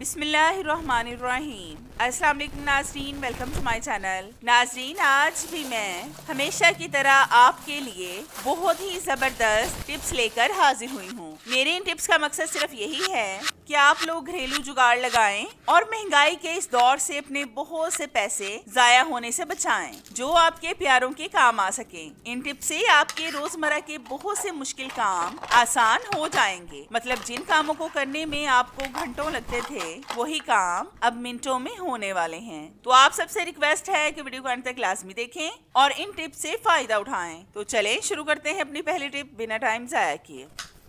बिस्मिल्लाहिर्रहमानिर्रहीम। अस्सलाम वालेकुम नाज़रीन, वेलकम टू माय चैनल। नाज़रीन, आज भी मैं हमेशा की तरह आपके लिए बहुत ही ज़बरदस्त टिप्स लेकर हाजिर हुई हूँ। मेरे इन टिप्स का मकसद सिर्फ यही है कि आप लोग घरेलू जुगाड़ लगाएं और महंगाई के इस दौर से अपने बहुत से पैसे जाया होने से बचाएं, जो आपके प्यारों के काम आ सकें। इन टिप्स से आपके रोजमर्रा के बहुत से मुश्किल काम आसान हो जाएंगे। मतलब जिन कामों को करने में आपको घंटों लगते थे, वही काम अब मिनटों में होने वाले हैं। तो आप सबसे रिक्वेस्ट है कि वीडियो को अंत तक लाजमी देखें और इन टिप्स से फायदा उठाएं। तो चलें शुरू करते हैं अपनी पहली टिप बिना टाइम जाया किए।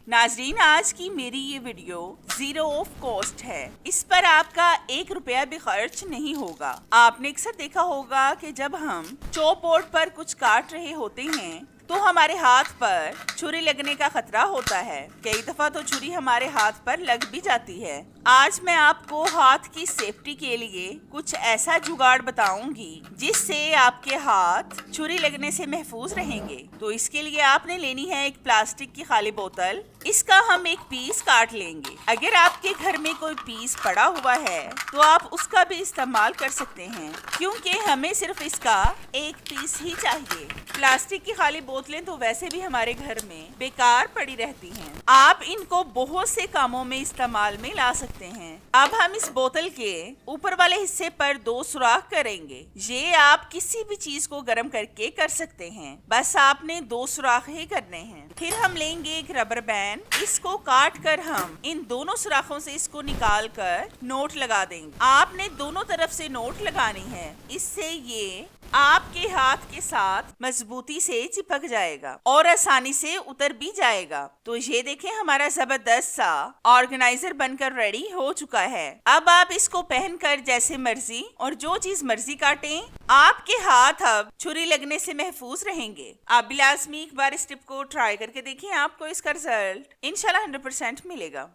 नाजरीन, आज की मेरी ये वीडियो 0 ऑफ कॉस्ट है। इस पर आपका 1 रुपया भी खर्च नहीं होगा। आपने अक्सर देखा होगा कि जब हम चॉप बोर्ड पर कुछ काट रहे होते हैं तो हमारे हाथ पर छुरी लगने का खतरा होता है। कई दफा तो छुरी हमारे हाथ पर लग भी जाती है। आज मैं आपको हाथ की सेफ्टी के लिए कुछ ऐसा जुगाड़ बताऊंगी जिससे आपके हाथ छुरी लगने से महफूज रहेंगे। तो इसके लिए आपने लेनी है एक प्लास्टिक की खाली बोतल। इसका हम एक पीस काट लेंगे। अगर आपके घर में कोई पीस पड़ा हुआ है तो आप उसका भी इस्तेमाल कर सकते हैं, क्योंकि हमें सिर्फ इसका एक पीस ही चाहिए। प्लास्टिक की खाली बोतलें तो वैसे भी हमारे घर में बेकार पड़ी रहती हैं। आप इनको बहुत से कामों में इस्तेमाल में ला सकते हैं। अब हम इस बोतल के ऊपर वाले हिस्से पर 2 सुराख करेंगे। ये आप किसी भी चीज को गर्म करके कर सकते हैं, बस आपने 2 सुराख ही करने हैं। फिर हम लेंगे एक रबर बैंड। इसको काट कर हम इन दोनों सुराखों से इसको निकाल कर नोट लगा देंगे। आपने दोनों तरफ से नोट लगानी है, इससे ये आपके हाथ के साथ मजबूती से चिपक जाएगा और आसानी से उतर भी जाएगा। तो ये देखें, हमारा जबरदस्त सा ऑर्गेनाइजर बनकर रेडी हो चुका है। अब आप इसको पहनकर जैसे मर्जी और जो चीज मर्जी काटें, आपके हाथ अब छुरी लगने से महफूज रहेंगे। आप भी लाजमी एक बार इस टिप को ट्राई करके देखें, आपको इसका रिजल्ट इंशाल्लाह 100% मिलेगा।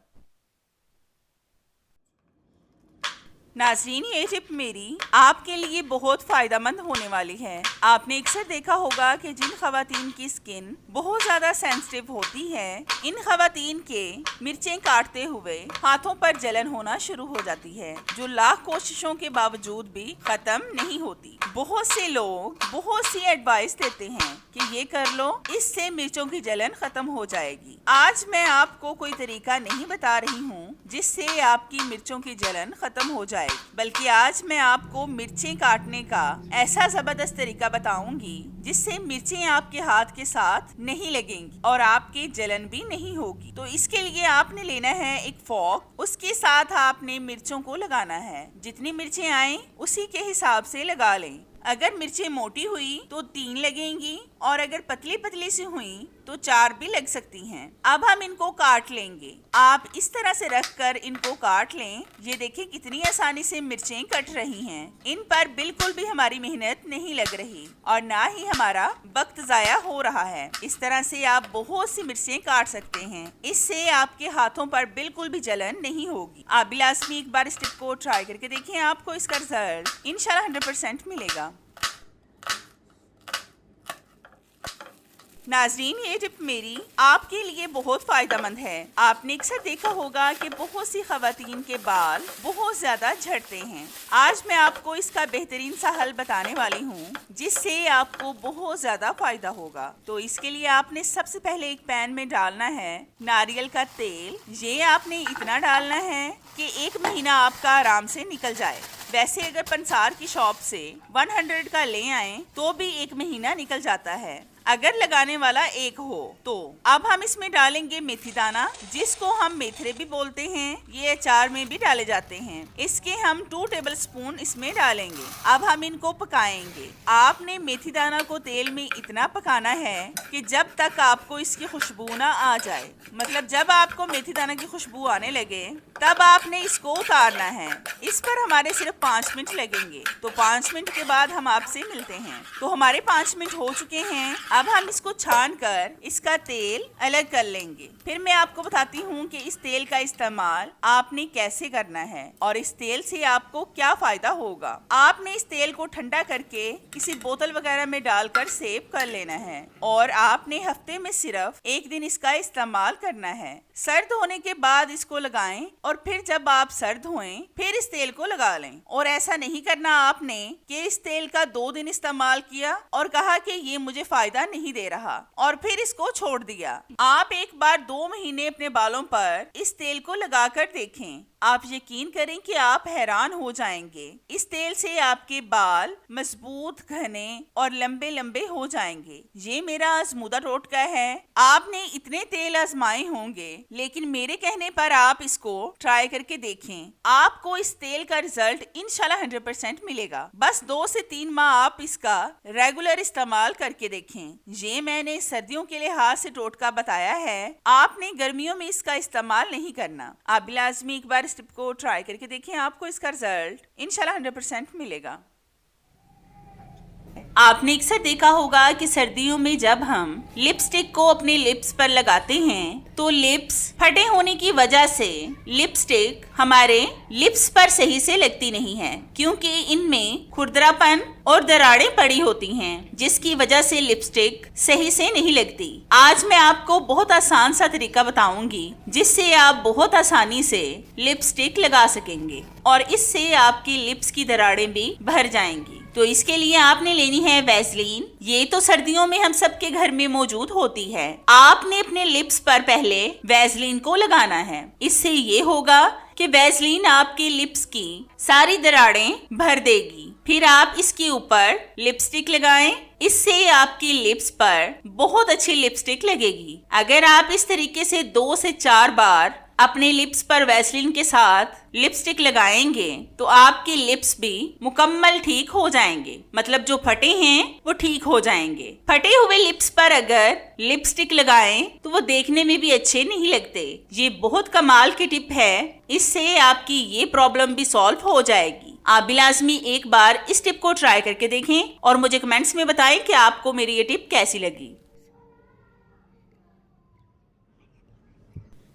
नाजरीन, ये टिप मेरी आपके लिए बहुत फायदेमंद होने वाली है। आपने अक्सर देखा होगा कि जिन खवातीन की स्किन बहुत ज्यादा सेंसिटिव होती है, इन खवातीन के मिर्चें काटते हुए हाथों पर जलन होना शुरू हो जाती है, जो लाख कोशिशों के बावजूद भी खत्म नहीं होती। बहुत से लोग बहुत सी एडवाइस देते हैं कि ये कर लो, इससे मिर्चों की जलन खत्म हो जाएगी। आज मैं आपको कोई तरीका नहीं बता रही हूँ जिससे आपकी मिर्चों की जलन खत्म हो जाए, बल्कि आज मैं आपको मिर्चें काटने का ऐसा जबरदस्त तरीका बताऊंगी जिससे मिर्चें आपके हाथ के साथ नहीं लगेंगी और आपके जलन भी नहीं होगी। तो इसके लिए आपने लेना है एक फोक। उसके साथ आपने मिर्चों को लगाना है। जितनी मिर्चें आए उसी के हिसाब से लगा लें। अगर मिर्चें मोटी हुई तो 3 लगेंगी और अगर पतली पतली सी हुई तो 4 भी लग सकती हैं। अब हम इनको काट लेंगे। आप इस तरह से रखकर इनको काट लें। ये देखें कितनी आसानी से मिर्चें कट रही हैं। इन पर बिल्कुल भी हमारी मेहनत नहीं लग रही और ना ही हमारा वक्त जाया हो रहा है। इस तरह से आप बहुत सी मिर्चें काट सकते हैं। इससे आपके हाथों पर बिल्कुल भी जलन नहीं होगी। आप भी लाजमी एक बार इस टिप को ट्राई करके देखें, आपको इसका रिजल्ट इंशाल्लाह 100% मिलेगा। नाजरीन, ये टिप मेरी आपके लिए बहुत फायदेमंद है। आपने अक्सर देखा होगा कि बहुत सी खवातीन के बाल बहुत ज्यादा झड़ते हैं। आज मैं आपको इसका बेहतरीन सा हल बताने वाली हूँ जिससे आपको बहुत ज्यादा फायदा होगा। तो इसके लिए आपने सबसे पहले एक पैन में डालना है नारियल का तेल। ये आपने इतना डालना है कि 1 महीना आपका आराम से निकल जाए। वैसे अगर पंसार की शॉप से 100 का ले आए तो भी 1 महीना निकल जाता है, अगर लगाने वाला एक हो तो। अब हम इसमें डालेंगे मेथी दाना, जिसको हम मेथरे भी बोलते हैं। ये अचार में भी डाले जाते हैं। इसके हम 2 टेबलस्पून इसमें डालेंगे। अब हम इनको पकाएंगे। आपने मेथी दाना को तेल में इतना पकाना है कि जब तक आपको इसकी खुशबू ना आ जाए। मतलब जब आपको मेथी दाना की खुशबू आने लगे तब आपने इसको उतारना है। इस पर हमारे सिर्फ 5 मिनट लगेंगे। तो 5 मिनट के बाद हम आपसे मिलते हैं। तो हमारे 5 मिनट हो चुके हैं। अब हम इसको छान कर इसका तेल अलग कर लेंगे। फिर मैं आपको बताती हूँ कि इस तेल का इस्तेमाल आपने कैसे करना है और इस तेल से आपको क्या फायदा होगा। आपने इस तेल को ठंडा करके किसी बोतल वगैरह में डालकर सेव कर लेना है और आपने हफ्ते में सिर्फ एक दिन इसका इस्तेमाल करना है। सर्द होने के बाद इसको लगाएं और फिर जब आप सर्द होएं फिर इस तेल को लगा लें। और ऐसा नहीं करना आपने कि इस तेल का 2 दिन इस्तेमाल किया और कहा कि ये मुझे फायदा नहीं दे रहा और फिर इसको छोड़ दिया। आप एक बार 2 महीने अपने बालों पर इस तेल को लगाकर देखें। आप यकीन करें कि आप हैरान हो जाएंगे। इस तेल से आपके बाल मजबूत, घने और लंबे लंबे हो जाएंगे। ये मेरा आजमूदा टोटका है। आपने इतने तेल आजमाए होंगे लेकिन मेरे कहने पर आप इसको ट्राई करके देखें। आपको इस तेल का रिजल्ट इंशाल्लाह 100% मिलेगा। बस 2 से 3 माह आप इसका रेगुलर इस्तेमाल करके देखें। ये मैंने सर्दियों के लिहाज से टोटका बताया है। आपने गर्मियों में इसका इस्तेमाल नहीं करना। आप लाजमी एक बार टिप को ट्राई करके देखें, आपको इसका रिजल्ट इंशाल्लाह 100% मिलेगा। आपने अक्सर देखा होगा कि सर्दियों में जब हम लिपस्टिक को अपने लिप्स पर लगाते हैं तो लिप्स फटे होने की वजह से लिपस्टिक हमारे लिप्स पर सही से लगती नहीं है, क्योंकि इनमें खुरदरापन और दरारें पड़ी होती हैं, जिसकी वजह से लिपस्टिक सही से नहीं लगती। आज मैं आपको बहुत आसान सा तरीका बताऊंगी जिससे आप बहुत आसानी से लिपस्टिक लगा सकेंगे और इससे आपकी लिप्स की दरारें भी भर जाएंगी। तो इसके लिए आपने लेनी है वैसलीन। ये तो सर्दियों में हम सबके घर में मौजूद होती है। आपने अपने लिप्स पर पहले वैसलीन को लगाना है। इससे ये होगा कि वैसलीन आपके लिप्स की सारी दरारें भर देगी। फिर आप इसके ऊपर लिपस्टिक लगाएं। इससे आपकी लिप्स पर बहुत अच्छी लिपस्टिक लगेगी। अगर आप इस तरीके से 2 से 4 बार अपने लिप्स पर वैसलीन के साथ लिपस्टिक लगाएंगे तो आपके लिप्स भी मुकम्मल ठीक हो जाएंगे। मतलब जो फटे हैं वो ठीक हो जाएंगे। फटे हुए लिप्स पर अगर लिपस्टिक लगाएं तो वो देखने में भी अच्छे नहीं लगते। ये बहुत कमाल की टिप है। इससे आपकी ये प्रॉब्लम भी सॉल्व हो जाएगी। आप भी लाजमी एक बार इस टिप को ट्राई करके देखें और मुझे कमेंट्स में बताएं कि आपको मेरी ये टिप कैसी लगी।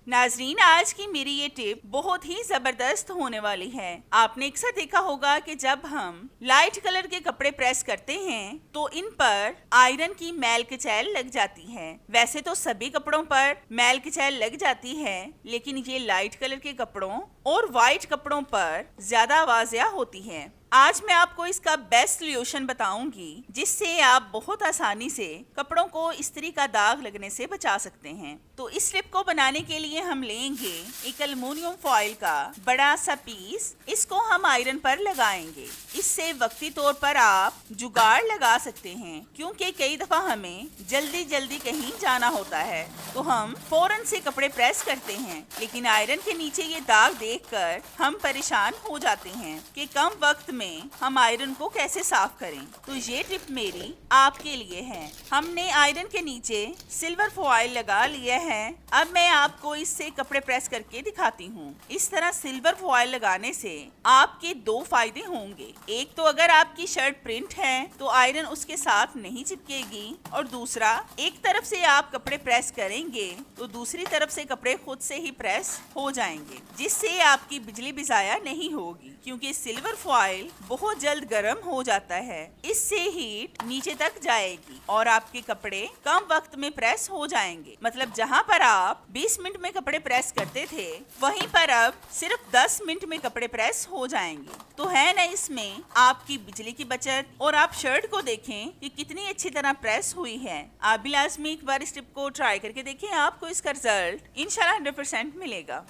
नाजरीन, आज की मेरी ये टिप बहुत ही जबरदस्त होने वाली है। आपने अक्सर देखा होगा कि जब हम लाइट कलर के कपड़े प्रेस करते हैं तो इन पर आयरन की मैल कचैल लग जाती है। वैसे तो सभी कपड़ों पर मैल कचैल लग जाती है, लेकिन ये लाइट कलर के कपड़ों और व्हाइट कपड़ों पर ज्यादा वाज़िया होती है। आज मैं आपको इसका बेस्ट सॉल्यूशन बताऊंगी जिससे आप बहुत आसानी से कपड़ों को इस्त्री का दाग लगने से बचा सकते हैं। तो इस टिप को बनाने के लिए हम लेंगे एक एल्युमिनियम फॉइल का बड़ा सा पीस। इसको हम आयरन पर लगाएंगे। इससे वक्ती तौर पर आप जुगाड़ लगा सकते हैं, क्योंकि कई दफा हमें जल्दी जल्दी कहीं जाना होता है तो हम फौरन से कपड़े प्रेस करते हैं, लेकिन आयरन के नीचे ये दाग देखकर हम परेशान हो जाते हैं कि कम वक्त में हम आयरन को कैसे साफ करें। तो ये टिप मेरी आपके लिए है। हमने आयरन के नीचे सिल्वर फॉइल लगा लिया है। अब मैं आपको इससे कपड़े प्रेस करके दिखाती हूँ। इस तरह सिल्वर फॉइल लगाने से आपके 2 फायदे होंगे। एक तो अगर आपकी शर्ट प्रिंट है तो आयरन उसके साथ नहीं चिपकेगी, और दूसरा एक तरफ से आप कपड़े प्रेस करेंगे तो दूसरी तरफ से कपड़े खुद से ही प्रेस हो जाएंगे, जिससे आपकी बिजली भी जाया नहीं होगी, क्योंकि सिल्वर फॉइल बहुत जल्द गर्म हो जाता है। इससे हीट नीचे तक जाएगी और आपके कपड़े कम वक्त में प्रेस हो जाएंगे। मतलब जहाँ पर आप 20 मिनट में कपड़े प्रेस करते थे वहीं पर अब सिर्फ 10 मिनट में कपड़े प्रेस हो जाएंगे। तो है ना इसमें आपकी बिजली की बचत। और आप शर्ट को देखें कि कितनी अच्छी तरह प्रेस हुई है। आप भी लाजमी एक बार इस टिप को ट्राई करके देखें, आपको इसका रिजल्ट इंशाल्लाह 100% मिलेगा।